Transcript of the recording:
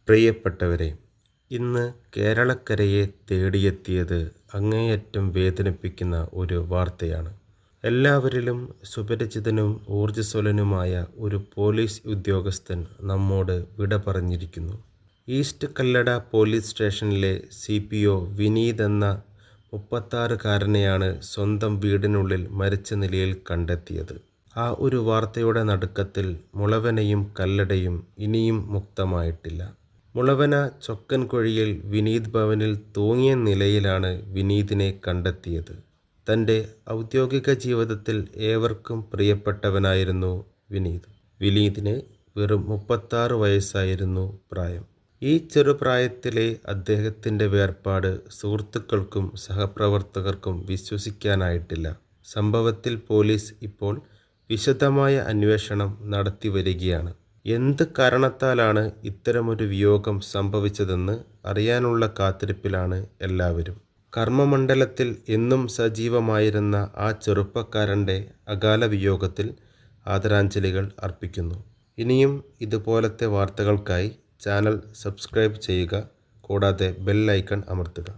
പ്രിയപ്പെട്ടവരെ, ഇന്ന് കേരളക്കരയെ തേടിയെത്തിയത് അങ്ങേയറ്റം വേദനിപ്പിക്കുന്ന ഒരു വാർത്തയാണ്. എല്ലാവരിലും സുപരിചിതനും ഊർജ്ജസ്വലനുമായ ഒരു പോലീസ് ഉദ്യോഗസ്ഥൻ നമ്മോട് വിട പറഞ്ഞിരിക്കുന്നു. ഈസ്റ്റ് കല്ലട പോലീസ് സ്റ്റേഷനിലെ CPO വിനീത് എന്ന 36-കാരനെയാണ് സ്വന്തം വീടിനുള്ളിൽ മരിച്ച നിലയിൽ കണ്ടെത്തിയത്. ആ ഒരു വാർത്തയുടെ നടുക്കത്തിൽ മുളവനയും കല്ലടയും ഇനിയും മുക്തമായിട്ടില്ല. മുളവന ചൊക്കൻകുഴിയിൽ വിനീത് ഭവനിൽ തൂങ്ങിയ നിലയിലാണ് വിനീതിനെ കണ്ടെത്തിയത്. തൻ്റെ ഔദ്യോഗിക ജീവിതത്തിൽ ഏവർക്കും പ്രിയപ്പെട്ടവനായിരുന്നു വിനീത്. വിനീതിന് വെറും 36 വയസ്സായിരുന്നു പ്രായം. ഈ ചെറുപ്രായത്തിലെ അദ്ദേഹത്തിൻ്റെ വേർപാട് സുഹൃത്തുക്കൾക്കും സഹപ്രവർത്തകർക്കും വിശ്വസിക്കാനായിട്ടില്ല. സംഭവത്തിൽ പോലീസ് ഇപ്പോൾ വിശദമായ അന്വേഷണം നടത്തി വരികയാണ്. എന്ത് കാരണത്താലാണ് ഇത്തരമൊരു വിയോഗം സംഭവിച്ചതെന്ന് അറിയാനുള്ള കാത്തിരിപ്പിലാണ് എല്ലാവരും. കർമ്മമണ്ഡലത്തിൽ എന്നും സജീവമായിരുന്ന ആ ചെറുപ്പക്കാരൻ്റെ അകാല വിയോഗത്തിൽ ആദരാഞ്ജലികൾ അർപ്പിക്കുന്നു. ഇനിയും ഇതുപോലത്തെ വാർത്തകൾക്കായി ചാനൽ സബ്സ്ക്രൈബ് ചെയ്യുക, കൂടാതെ ബെൽ ഐക്കൺ അമർത്തുക.